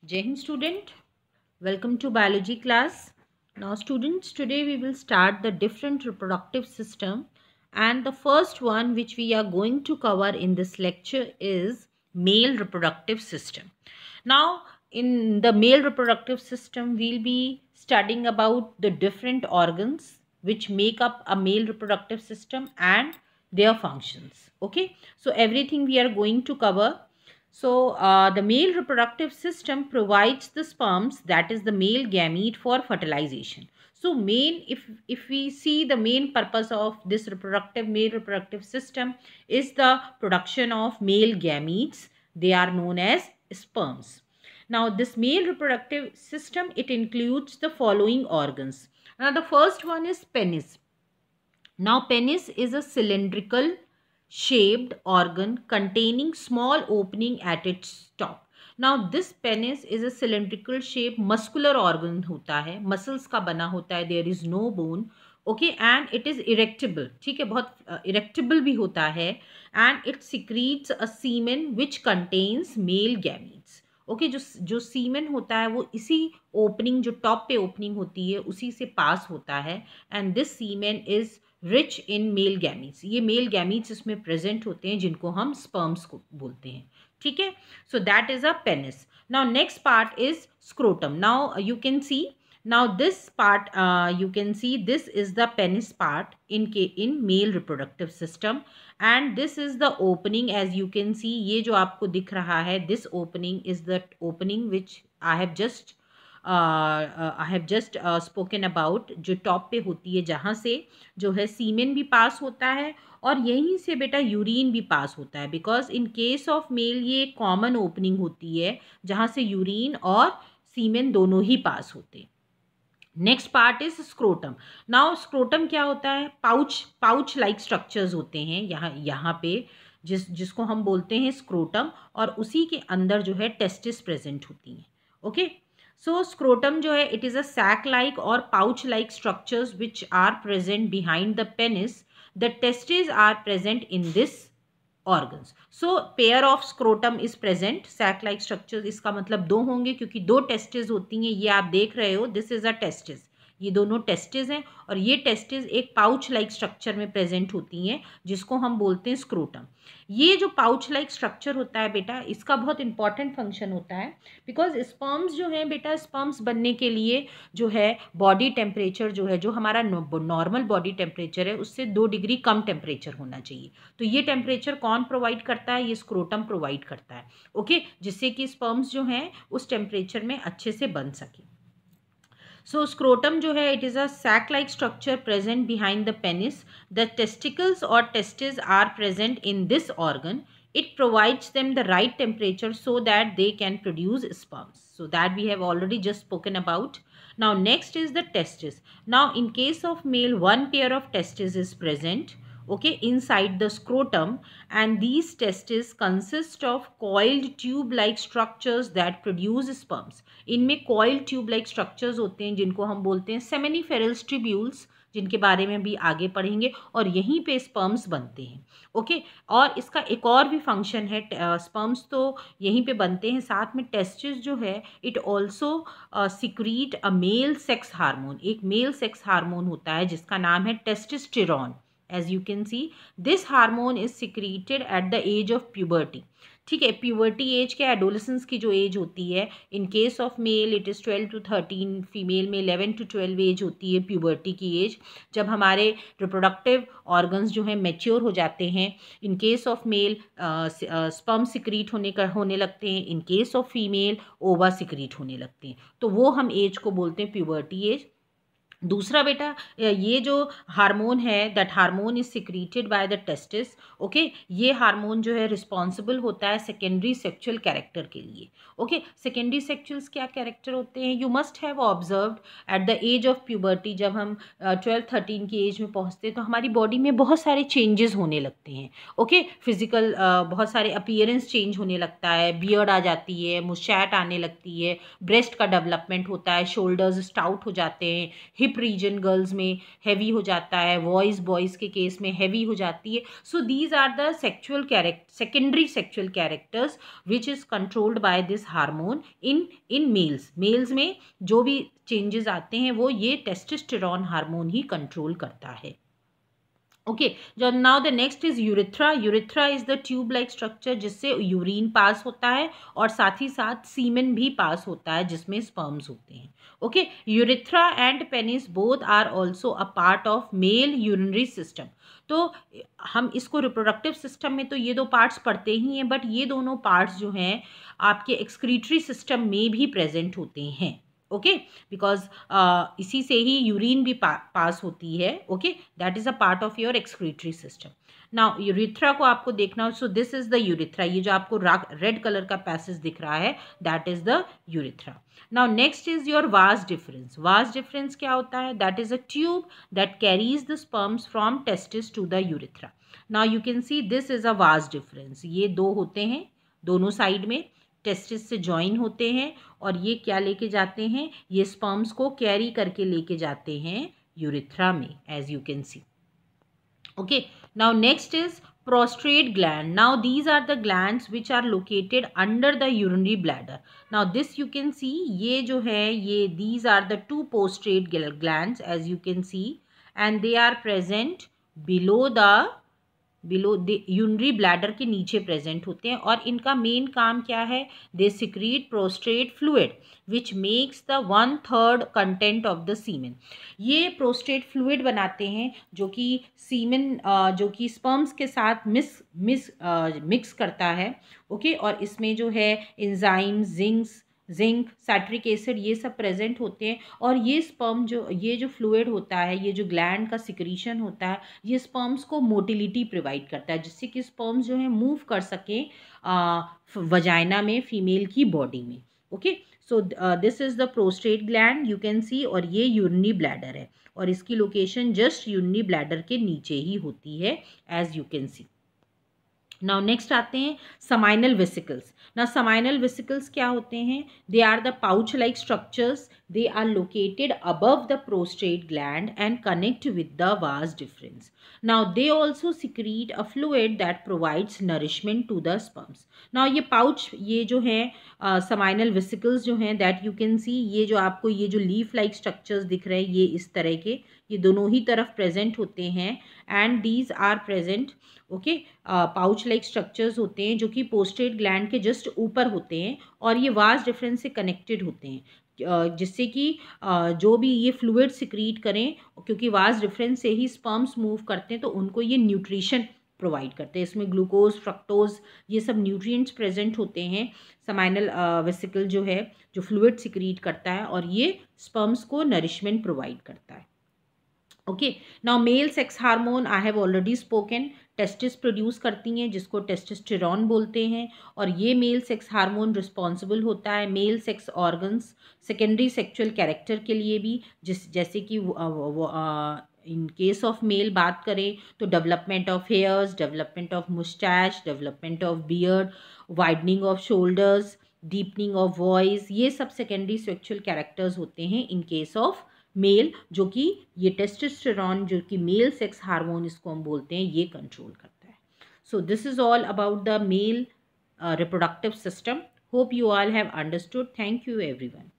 Jai Hind student, welcome to biology class. Now students, today we will start the different reproductive system, and the first one which we are going to cover in this lecture is male reproductive system. Now in the male reproductive system we'll be studying about the different organs which make up a male reproductive system and their functions. Okay, so everything we are going to cover. So, the male reproductive system provides the sperms, that is the male gamete, for fertilization. So, if we see the main purpose of this male reproductive system is the production of male gametes. They are known as sperms. Now, this male reproductive system, it includes the following organs. Now, the first one is penis. Now, penis is a cylindrical shaped organ containing small opening at its top. Now, this penis is a cylindrical shaped muscular organ होता है, muscles का बना होता है, there is no bone, okay, and it is erectable, ठीक है, बहुत erectable भी होता है, and it secretes a semen which contains male gametes. Okay जो सीमेन होता है वो इसी ओपनिंग, जो टॉप पे ओपनिंग होती है, उसी से पास होता है, and this semen is rich in male gametes. ये मेल गैमीट्स इसमें प्रेजेंट होते हैं जिनको हम स्पर्म्स को बोलते हैं. ठीक है, so that is a penis. Now next part is scrotum. Now you can C, now this part you can see this is the penis part in male reproductive system, and this is the opening. As you can see, ये जो आपको दिख रहा है, this opening is the opening which I have just spoken about, जो top पे होती है, जहाँ से जो है सीमेन भी पास होता है और यहीं से बेटा यूरिन भी पास होता है. Because in case of male ये कॉमन ओपनिंग होती है जहाँ से यूरिन और सीमेन दोनों ही पास होते हैं. Next part is scrotum. Now scrotum क्या होता है? पाउच लाइक स्ट्रक्चर्स होते हैं यहाँ पे, जिसको हम बोलते हैं स्क्रोटम, और उसी के अंदर जो है टेस्टिस प्रेजेंट होती हैं. ओके, सो स्क्रोटम जो है it is a sac like और pouch like structures which are present behind the penis. The testis are present in this organs. So pair of scrotum is present. sac like structures, इसका मतलब दो होंगे क्योंकि दो testis होती हैं. ये आप देख रहे हो, दिस इज अ टेस्टिस, ये दोनों टेस्टिस हैं, और ये टेस्टिस एक पाउच लाइक स्ट्रक्चर में प्रेजेंट होती हैं जिसको हम बोलते हैं स्क्रोटम. ये जो पाउच लाइक स्ट्रक्चर होता है बेटा, इसका बहुत इंपॉर्टेंट फंक्शन होता है. बिकॉज स्पर्म्स जो है बेटा, स्पर्म्स बनने के लिए जो है बॉडी टेम्परेचर जो है, जो हमारा नॉर्मल बॉडी टेम्परेचर है, उससे 2 डिग्री कम टेम्परेचर होना चाहिए. तो ये टेम्परेचर कौन प्रोवाइड करता है? ये स्क्रोटम प्रोवाइड करता है. ओके, जिससे कि स्पर्म्स जो हैं उस टेम्परेचर में अच्छे से बन सके. सो स्क्रोटम जो है it is a sac like structure present behind the penis. The testicles और testis are present in this organ. It provides them the right temperature so that they can produce sperms. So that we have already just spoken about. Now next is the testis. Now in case of male, one pair of testis is present, okay, inside the scrotum, and these testes consist of coiled tube like structures that produce sperms. इनमें coiled tube like structures होते हैं जिनको हम बोलते हैं seminiferal tubules, जिनके बारे में भी आगे पढ़ेंगे, और यहीं पे स्पर्म्स बनते हैं. ओके, और इसका एक और भी फंक्शन है. स्पर्म्स तो यहीं पे बनते हैं, साथ में टेस्टिस जो है it also secrete a male sex hormone. एक मेल सेक्स हार्मोन होता है जिसका नाम है testosterone. As you can see, this hormone is secreted at the age of puberty. ठीक है, प्यूबर्टी एज के एडोलेसेंस की जो एज होती है, in case of male it is 12 to 13, female में 11 to 12 एज होती है प्यूबर्टी की एज, जब हमारे रिप्रोडक्टिव ऑर्गन्स जो हैं मैच्योर हो जाते हैं. In case of male sperm secrete होने लगते हैं, इन केस ऑफ फीमेल ओवा सिक्रीट होने लगते हैं. तो वो हम एज को बोलते हैं प्यूबर्टी एज. दूसरा बेटा, ये जो हार्मोन है, that hormone is secreted by the testis. Okay, ये हार्मोन जो है रिस्पॉन्सिबल होता है सेकेंडरी सेक्सुअल कैरेक्टर के लिए. ओके, सेकेंडरी सेक्सुअल्स क्या कैरेक्टर होते हैं? You must have observed at the age of puberty, जब हम 12-13 की एज में पहुंचते हैं तो हमारी बॉडी में बहुत सारे चेंजेस होने लगते हैं. ओके, फिजिकल बहुत सारे अपीयरेंस चेंज होने लगता है, बियर्ड आ जाती है, मुस्टैच आने लगती है, ब्रेस्ट का डेवलपमेंट होता है, शोल्डर्स स्टाउट हो जाते हैं, हिप हिप रीजन गर्ल्स में हैवी हो जाता है, वॉइस बॉयज़ के केस में हैवी हो जाती है. So these are the secondary sexual characters which is controlled by this hormone in males में जो भी चेंजेस आते हैं वो ये टेस्टोस्टेरोन हार्मोन ही कंट्रोल करता है. ओके, जो now the next is urethra. Urethra is the tube like structure जिससे यूरिन पास होता है और साथ ही साथ सीमेन भी पास होता है जिसमें स्पर्म्स होते हैं. Okay, urethra and penis both are also a part of male urinary system. तो हम इसको रिप्रोडक्टिव सिस्टम में तो ये दो पार्ट्स पढ़ते ही हैं, बट ये दोनों पार्ट्स जो हैं आपके एक्सक्रीटरी सिस्टम में भी प्रेजेंट होते हैं. ओके, बिकॉज इसी से ही यूरिन भी पास होती है. Okay, that is a part of your excretory system. Now urethra को आपको देखना हो, so this is the urethra. ये जो आपको रेड कलर का पैसेज दिख रहा है that is the urethra. Now next is your vas deferens. Vas deferens क्या होता है? That is a tube that carries the sperms from testis to the urethra. Now you can see this is a vas deferens. ये दो होते हैं दोनों side में, testis से ज्वाइन होते हैं और ये क्या लेके जाते हैं? ये स्पर्म्स को कैरी करके लेके जाते हैं यूरिथ्रा में, as you can see. Okay, now next is prostrate gland. Now these are the glands which are located under the urinary bladder. Now this you can see, ये जो है ये these are the two prostrate glands as you can see, and they are present below the urinary bladder के नीचे present होते हैं. और इनका मेन काम क्या है? They secrete prostrate fluid which makes the 1/3 content of the semen. ये प्रोस्ट्रेट फ्लूइड बनाते हैं जो कि सीमेन जो कि स्पर्म्स के साथ मिक्स करता है. ओके, और इसमें जो है एंजाइम, जिंक, सैट्रिक एसिड ये सब प्रेजेंट होते हैं. और ये स्पर्म ये जो फ्लूइड होता है, ये जो ग्लैंड का सिक्रीशन होता है, ये स्पर्म्स को मोटिलिटी प्रोवाइड करता है जिससे कि स्पर्म्स जो है मूव कर सकें वजाइना में, फीमेल की बॉडी में. Okay, so this is the prostate gland you can सी. और ये यूरिनरी ब्लैडर है और इसकी लोकेशन जस्ट यूरिनरी ब्लैडर के नीचे ही होती है as you can see. Now next आते हैं समाइनल वेसिकल्स. ना समाइनल वेसिकल्स क्या होते हैं? They are the pouch like structures. They are located above the prostate gland and connect with the vas deferens. Now they also secrete a fluid that provides nourishment to the sperms. Now ये pouch, ये जो है seminal vesicles जो हैं that you can सी, ये जो आपको ये जो लीफ लाइक स्ट्रक्चर्स दिख रहे हैं ये इस तरह के, ये दोनों ही तरफ प्रेजेंट होते हैं. And these are present. Okay, pouch like structures होते हैं जो कि पोस्टेट ग्लैंड के जस्ट ऊपर होते हैं और ये वास डिफरेंस से कनेक्टेड होते हैं जिससे कि जो भी ये फ्लूइड सिक्रीट करें, क्योंकि वास डिफरेंस से ही स्पर्म्स मूव करते हैं तो उनको ये न्यूट्रिशन प्रोवाइड करते हैं. इसमें ग्लूकोज, फ्रक्टोज ये सब न्यूट्रिएंट्स प्रेजेंट होते हैं. समाइनल वेसिकल जो है जो फ्लूइड सिक्रीट करता है और ये स्पर्म्स को नरिशमेंट प्रोवाइड करता है. Okay, now mail sex hormone I have already spoken. Testis produce करती हैं जिसको टेस्टोस्टेरोन बोलते हैं और ये मेल सेक्स हार्मोन रिस्पॉन्सिबल होता है male sex organs secondary sexual character के लिए भी. जैसे कि इन केस ऑफ मेल बात करें तो development of hairs, development of moustache, development of beard, widening off shoulders, deepening of voice, ये सब सेकेंडरी सेक्चुअल कैरेक्टर्स होते हैं इन केस ऑफ मेल, जो कि ये टेस्टोस्टेरोन जो कि मेल सेक्स हार्मोन इसको हम बोलते हैं ये कंट्रोल करता है. So this is all about the male reproductive system. Hope you all have understood. Thank you everyone.